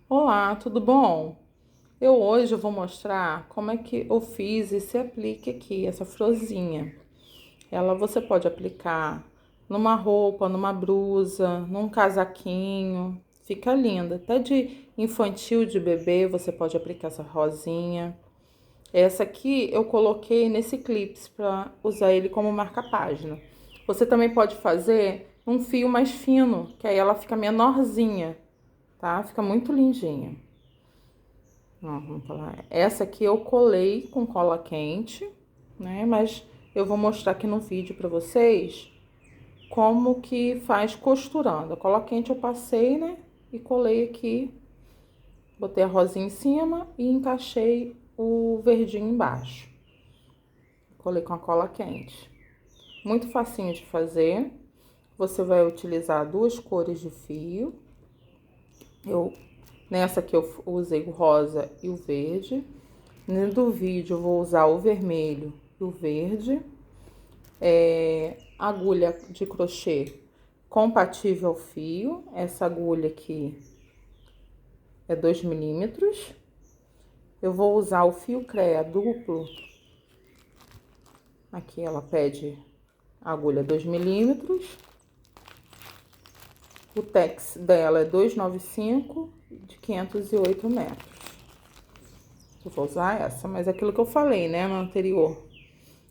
Olá, tudo bom? Eu hoje vou mostrar como é que eu fiz e se aplica aqui essa florzinha. Ela você pode aplicar numa roupa, numa blusa, num casaquinho. Fica linda. Até de infantil, de bebê, você pode aplicar essa rosinha. Essa aqui eu coloquei nesse clips para usar ele como marca-página. Você também pode fazer um fio mais fino, que aí ela fica menorzinha, tá? Fica muito lindinha. Ó, vamos falar. Essa aqui eu colei com cola quente, né? Mas eu vou mostrar aqui no vídeo pra vocês como que faz costurando. A cola quente eu passei, né? E colei aqui, botei a rosinha em cima e encaixei o verdinho embaixo. Colei com a cola quente. Muito facinho de fazer. Você vai utilizar duas cores de fio. Nessa aqui eu usei o rosa e o verde. No do vídeo eu vou usar o vermelho e o verde. Agulha de crochê compatível ao fio. Essa agulha aqui é 2 milímetros. Eu vou usar o fio CREA duplo. Aqui ela pede agulha 2 milímetros. O tex dela é 295 de 508 metros. Eu vou usar essa, mas é aquilo que eu falei, né,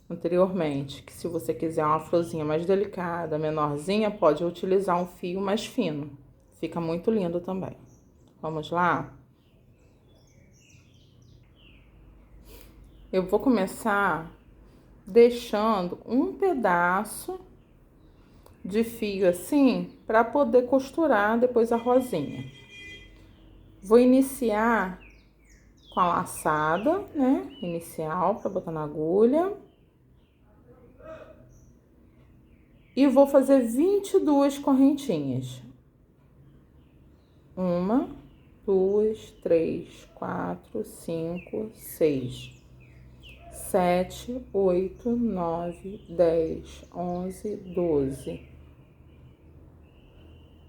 anteriormente, que se você quiser uma florzinha mais delicada, menorzinha, pode utilizar um fio mais fino. Fica muito lindo também. Vamos lá? Eu vou começar deixando um pedaço de fio assim, para poder costurar depois a rosinha. Vou iniciar com a laçada, né? Inicial, para botar na agulha. E vou fazer 22 correntinhas. Uma, duas, três, quatro, cinco, seis, sete, oito, nove, 10, 11, 12,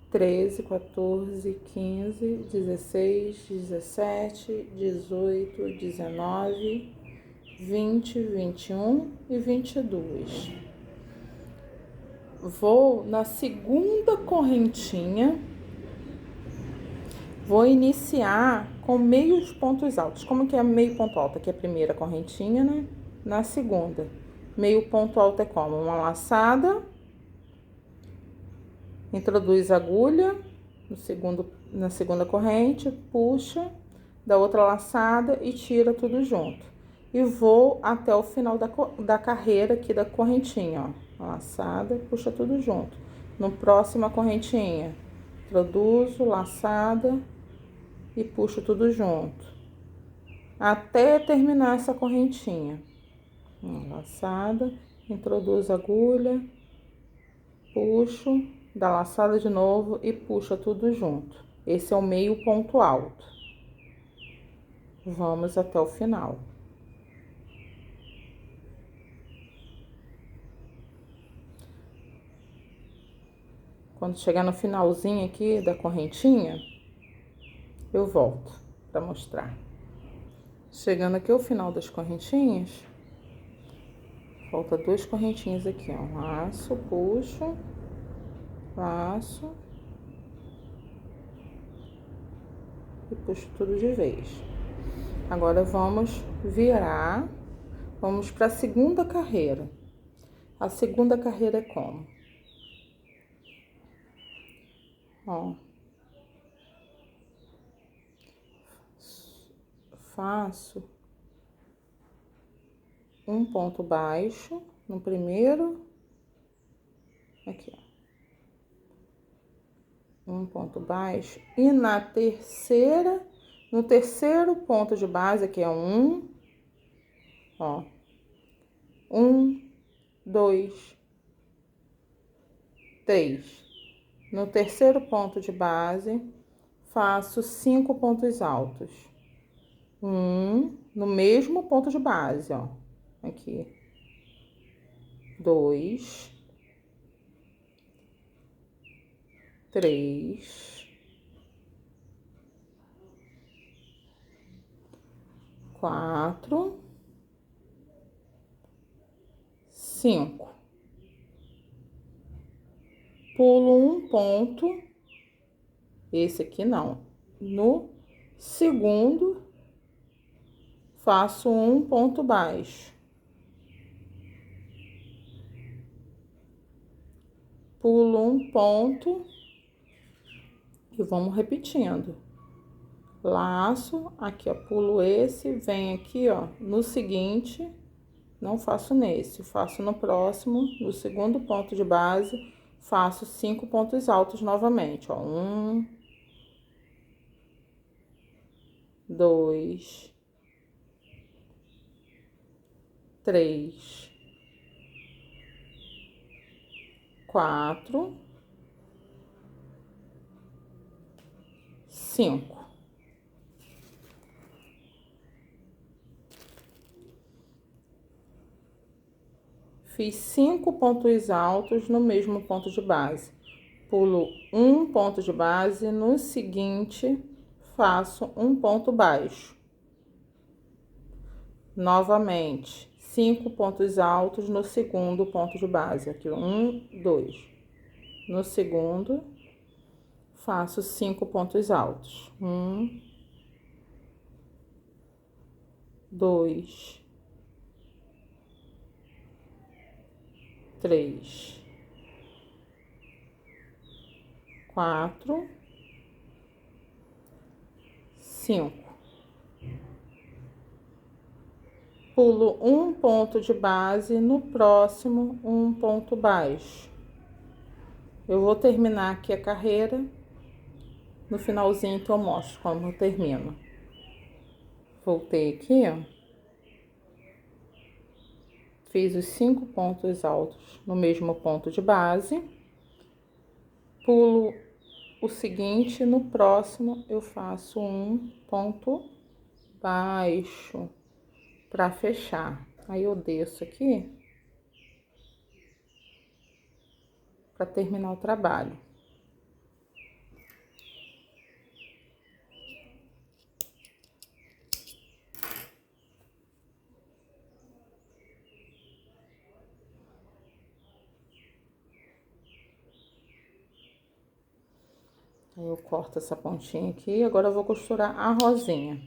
13, 14, 15, 16, 17, 18, 19, 20, 21 e 22. Vou na segunda correntinha. Vou iniciar com meios pontos altos. Como que é meio ponto alto? Aqui é a primeira correntinha, né? Na segunda. Meio ponto alto é como? Uma laçada. Introduz a agulha na segunda corrente, puxa, dá outra laçada e tira tudo junto. E vou até o final da carreira aqui da correntinha, ó. Laçada, puxa tudo junto. No próxima correntinha, introduzo, laçada e puxo tudo junto até terminar essa correntinha. Uma laçada, introduzo a agulha, puxo, dá laçada de novo e puxa tudo junto. Esse é o meio ponto alto. Vamos até o final. Quando chegar no finalzinho aqui da correntinha, eu volto para mostrar. Chegando aqui ao final das correntinhas, falta duas correntinhas aqui, ó. Laço, puxo, laço e puxo tudo de vez. Agora vamos virar, vamos para a segunda carreira. A segunda carreira é como? Ó, faço um ponto baixo no primeiro, aqui, ó. Um ponto baixo e na terceira, no terceiro ponto de base, aqui é um, ó, um, dois, três. No terceiro ponto de base, faço 5 pontos altos. Um, no mesmo ponto de base, ó, aqui. Dois, três, 4, 5. Pulo um ponto, esse aqui não. No segundo, faço um ponto baixo. Pulo um ponto e vamos repetindo. Laço, aqui ó, pulo esse, venho aqui ó, no seguinte, não faço nesse, faço no próximo, no segundo ponto de base, faço 5 pontos altos novamente, ó. 1, 2, 3, 4, 5. Fiz 5 pontos altos no mesmo ponto de base. Pulo um ponto de base, no seguinte, faço um ponto baixo. Novamente, 5 pontos altos no segundo ponto de base. Aqui, 1, 2. No segundo, faço 5 pontos altos. 1, 2, 3, 4, 5. Pulo um ponto de base, no próximo, um ponto baixo. Eu vou terminar aqui a carreira, no finalzinho que eu mostro como eu termino. Voltei aqui, ó. Fiz os 5 pontos altos no mesmo ponto de base. Pulo o seguinte, no próximo eu faço um ponto baixo para fechar. Aí eu desço aqui para terminar o trabalho. Aí eu corto essa pontinha aqui, agora eu vou costurar a rosinha.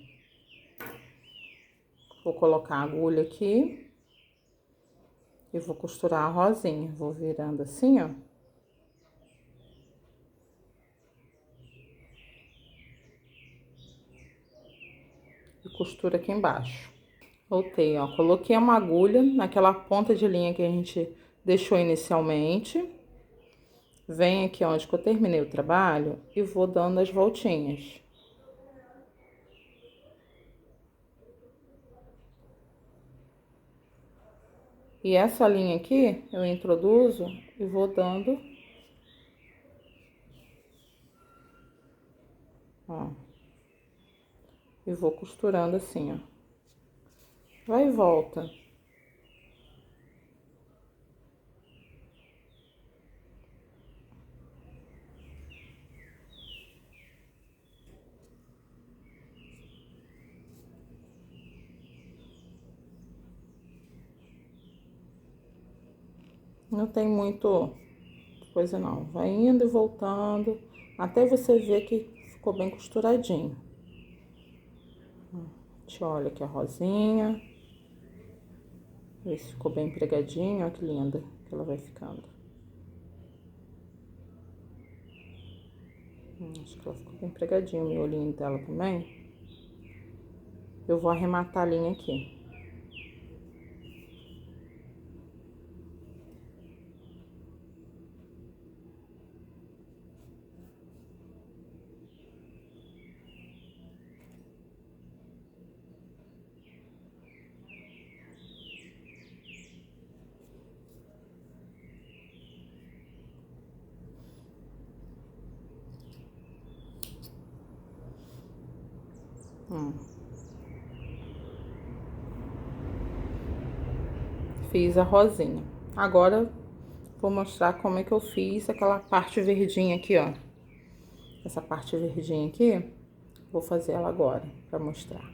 Vou colocar a agulha aqui e vou costurar a rosinha. Vou virando assim, ó. E costura aqui embaixo. Voltei, ó, coloquei uma agulha naquela ponta de linha que a gente deixou inicialmente. Venho aqui onde que eu terminei o trabalho e vou dando as voltinhas. E essa linha aqui eu introduzo e vou dando, ó, e vou costurando assim, ó. Vai e volta. Não tem muito coisa não. Vai indo e voltando até você ver que ficou bem costuradinho. Deixa eu olhar aqui a rosinha. Ver se ficou bem pregadinho. Olha que linda que ela vai ficando. Acho que ela ficou bem pregadinho, o miolinho dela também. Eu vou arrematar a linha aqui. Fiz a rosinha. Agora, vou mostrar como é que eu fiz aquela parte verdinha aqui, ó. Essa parte verdinha aqui, vou fazer ela agora, pra mostrar.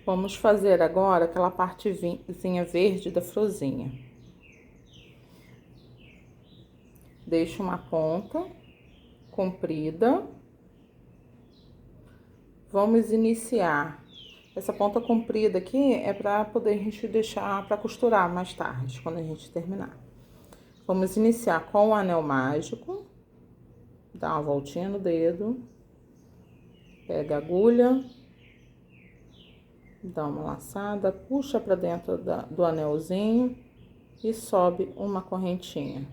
Vamos fazer agora aquela partezinha verde da florzinha. Deixa uma ponta comprida. Vamos iniciar. Essa ponta comprida aqui é para poder a gente deixar para costurar mais tarde, quando a gente terminar. Vamos iniciar com o anel mágico. Dá uma voltinha no dedo. Pega a agulha. Dá uma laçada, puxa para dentro do anelzinho e sobe uma correntinha.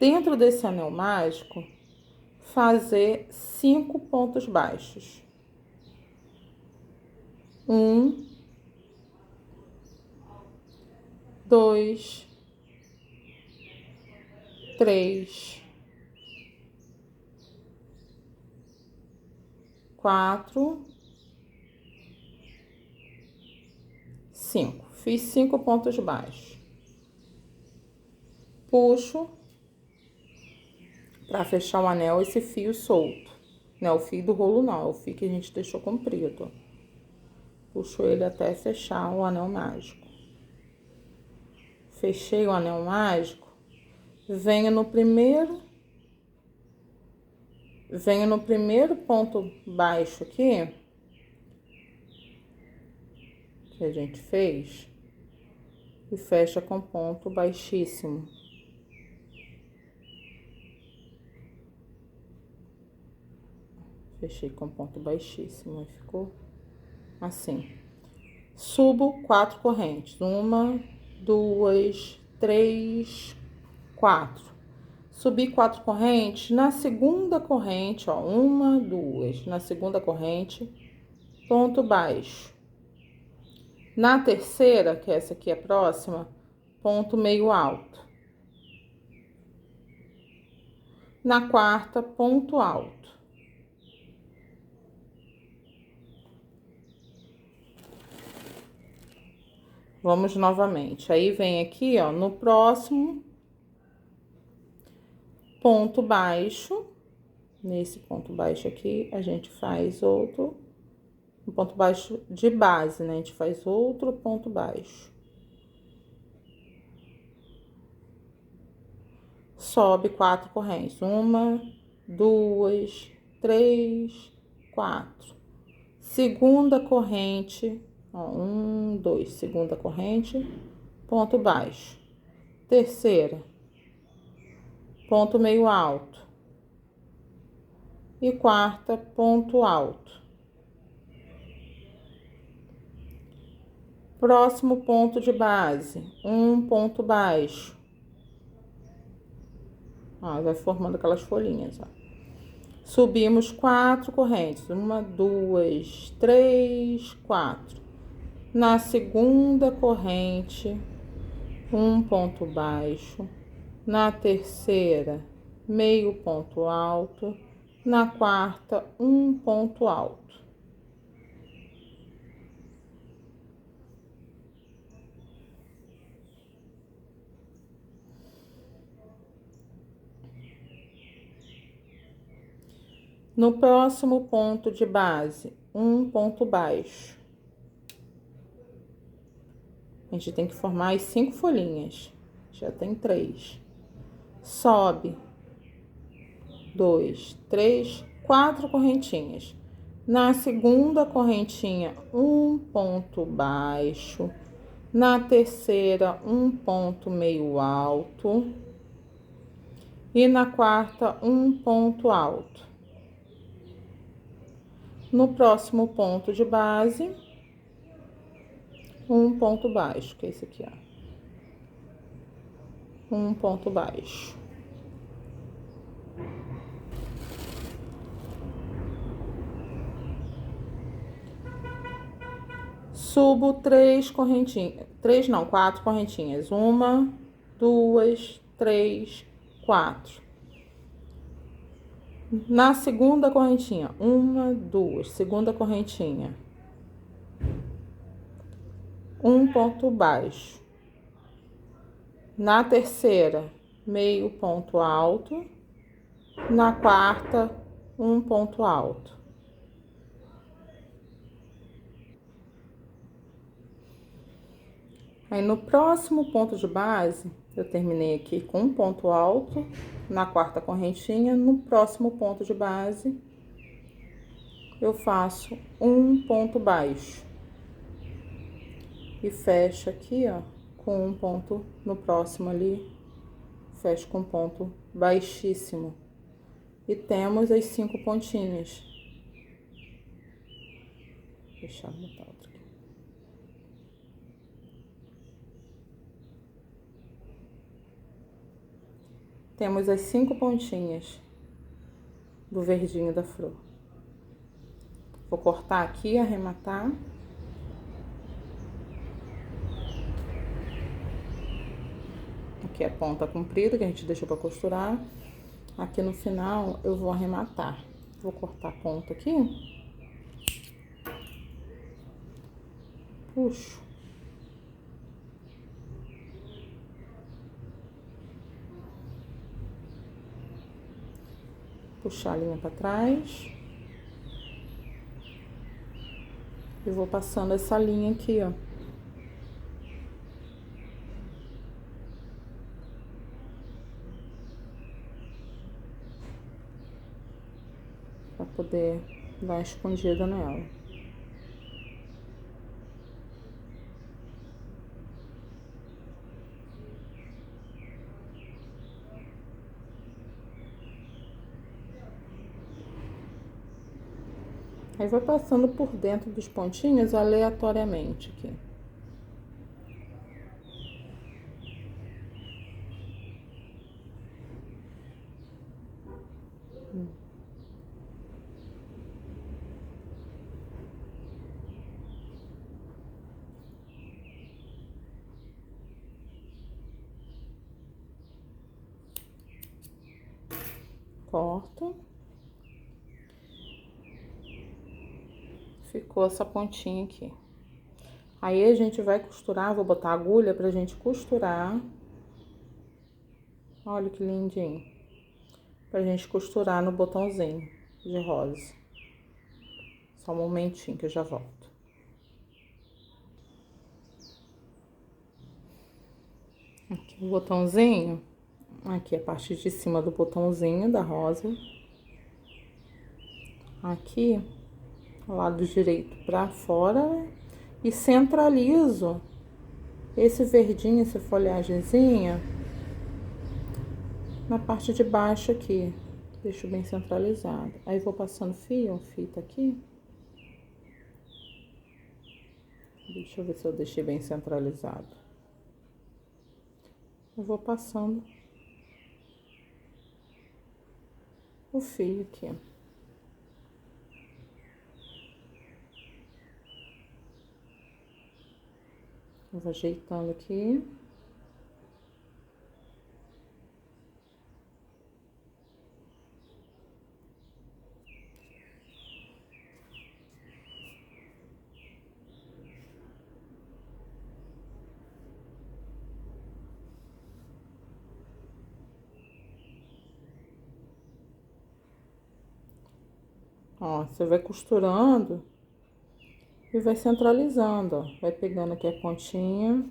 Dentro desse anel mágico, fazer 5 pontos baixos. 1, 2, 3, 4, 5. Fiz 5 pontos baixos. Puxo para fechar o anel esse fio solto. Não é o fio do rolo, não, é o fio que a gente deixou comprido. Puxo ele até fechar o anel mágico. Fechei o anel mágico. Venho no primeiro ponto baixo aqui que a gente fez e fecha com ponto baixíssimo. Fechei com ponto baixíssimo, aí ficou assim. Subo 4 correntes. 1, 2, 3, 4. Subi 4 correntes. Na segunda corrente, ó, 1, 2. Na segunda corrente, ponto baixo. Na terceira, que essa aqui é a próxima, ponto meio alto. Na quarta, ponto alto. Vamos novamente. Aí vem aqui, ó, no próximo ponto baixo. Nesse ponto baixo aqui, a gente faz outro, um ponto baixo de base, né? A gente faz outro ponto baixo. Sobe 4 correntes. 1, 2, 3, 4. Segunda corrente, ó, 1, 2, segunda corrente, ponto baixo. Terceira, ponto meio alto. E quarta, ponto alto. Próximo ponto de base, um ponto baixo. Ó, vai formando aquelas folhinhas, ó. Subimos 4 correntes. 1, 2, 3, 4. Na segunda corrente, um ponto baixo. Na terceira, meio ponto alto. Na quarta, um ponto alto. No próximo ponto de base, um ponto baixo. A gente tem que formar as 5 folhinhas. Já tem 3. Sobe 2, 3, 4 correntinhas. Na segunda correntinha, um ponto baixo. Na terceira, um ponto meio alto. E na quarta, um ponto alto. No próximo ponto de base, um ponto baixo, que é esse aqui, ó. Um ponto baixo. Subo 3 correntinhas, 3 não, 4 correntinhas. 1, 2, 3, 4. Na segunda correntinha, 1, 2, segunda correntinha. Um ponto baixo. Na terceira, meio ponto alto. Na quarta, um ponto alto. Aí no próximo ponto de base, eu terminei aqui com um ponto alto na quarta correntinha. No próximo ponto de base, eu faço um ponto baixo e fecho aqui, ó, com um ponto no próximo ali, fecho com um ponto baixíssimo. E temos as 5 pontinhas. Deixa eu botar outra aqui. Temos as 5 pontinhas do verdinho da flor. Vou cortar aqui e arrematar. Aqui é a ponta comprida que a gente deixou para costurar. Aqui no final eu vou arrematar. Vou cortar a ponta aqui. Puxo. Puxar a linha para trás. E vou passando essa linha aqui, ó. Pra poder dar uma escondida nela. Aí vai passando por dentro dos pontinhos aleatoriamente aqui. Corto. Ficou essa pontinha aqui. Aí a gente vai costurar, vou botar a agulha pra gente costurar. Olha que lindinho. Pra gente costurar no botãozinho de rosa. Só um momentinho que eu já volto. Aqui o botãozinho. Aqui a parte de cima do botãozinho da rosa. Aqui, lado direito pra fora. E centralizo esse verdinho, essa folhagemzinha, na parte de baixo aqui. Deixo bem centralizado. Aí vou passando fita aqui. Deixa eu ver se eu deixei bem centralizado. Eu vou passando o fio aqui. Eu vou ajeitando aqui. Ó, você vai costurando e vai centralizando, ó. Vai pegando aqui a pontinha.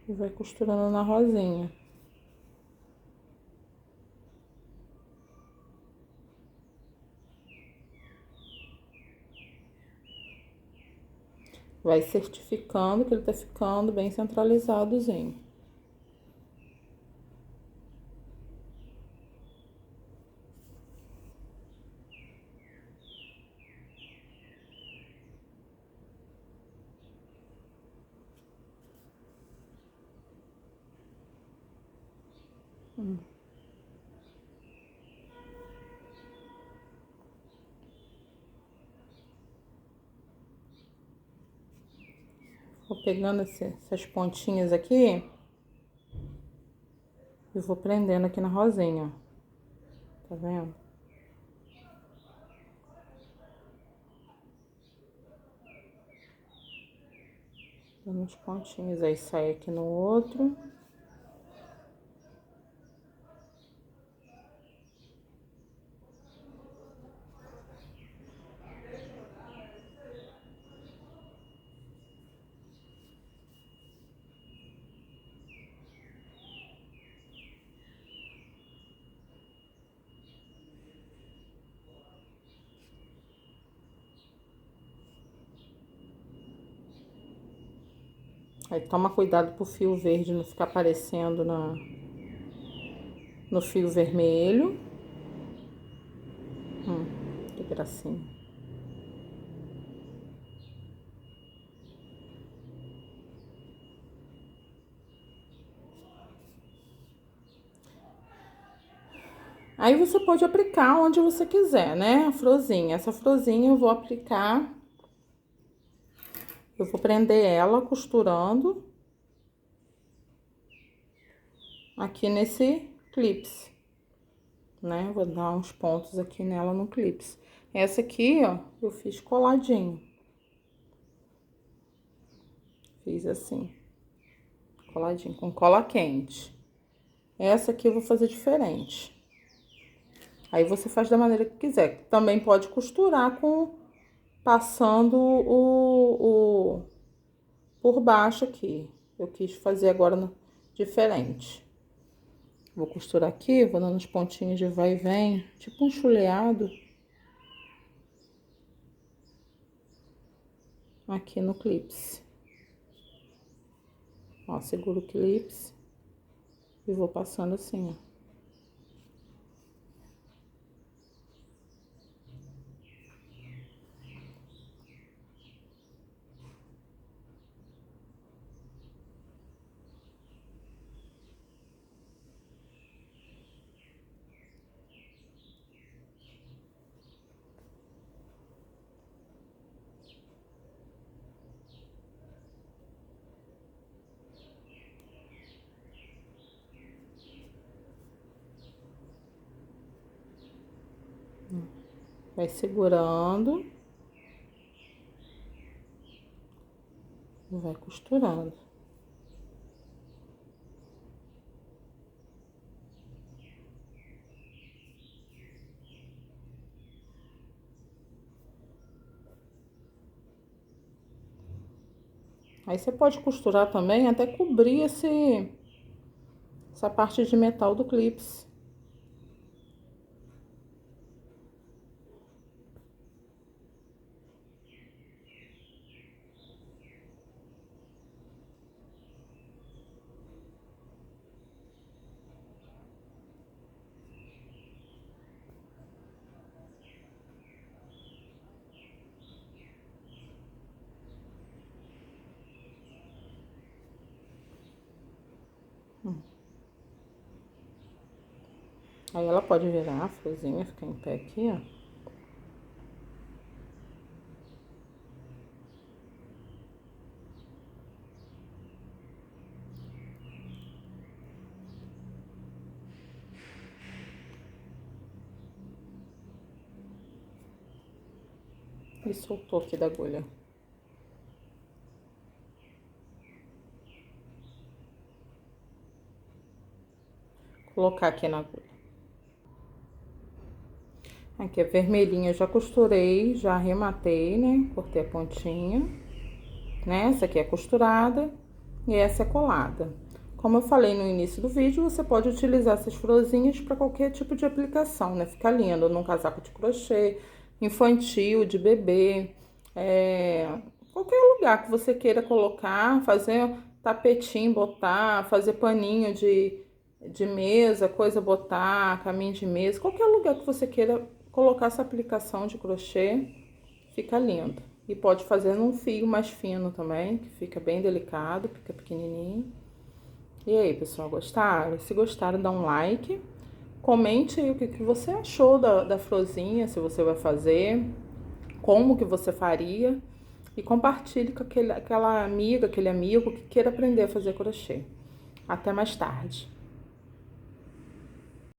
E vai costurando na rosinha. Vai certificando que ele tá ficando bem centralizadozinho. Vou pegando essas pontinhas aqui e vou prendendo aqui na rosinha, ó. Tá vendo? Dando uns pontinhos, aí sai aqui no outro. Aí toma cuidado pro fio verde não ficar aparecendo no fio vermelho. Que gracinha. Aí você pode aplicar onde você quiser, né? A florzinha. Essa florzinha eu vou aplicar. Eu vou prender ela costurando aqui nesse clips, né? Vou dar uns pontos aqui nela no clips. Essa aqui, ó, eu fiz coladinho. Fiz assim, coladinho, com cola quente. Essa aqui eu vou fazer diferente. Aí você faz da maneira que quiser. Também pode costurar com passando por baixo aqui. Eu quis fazer agora diferente. Vou costurar aqui, vou dando uns pontinhos de vai e vem, tipo um chuleado. Aqui no clips. Ó, seguro o clips e vou passando assim, ó. Vai segurando. E vai costurando. Aí você pode costurar também até cobrir essa parte de metal do clips. Aí ela pode virar a florzinha, ficar em pé aqui, ó. E soltou aqui da agulha. Colocar aqui na agulha. Aqui é vermelhinha, eu já costurei, já arrematei, né? Cortei a pontinha, né? Essa aqui é costurada e essa é colada. Como eu falei no início do vídeo, você pode utilizar essas florzinhas para qualquer tipo de aplicação, né? Fica lindo num casaco de crochê, infantil, de bebê, qualquer lugar que você queira colocar, fazer tapetinho, botar, fazer paninho de mesa, coisa botar, caminho de mesa, qualquer lugar que você queira colocar essa aplicação de crochê, fica lindo. E pode fazer num fio mais fino também, que fica bem delicado, fica pequenininho. E aí, pessoal, gostaram? Se gostaram, dá um like. Comente aí o que você achou da florzinha, se você vai fazer, como que você faria. E compartilhe com aquela amiga, aquele amigo que queira aprender a fazer crochê. Até mais tarde.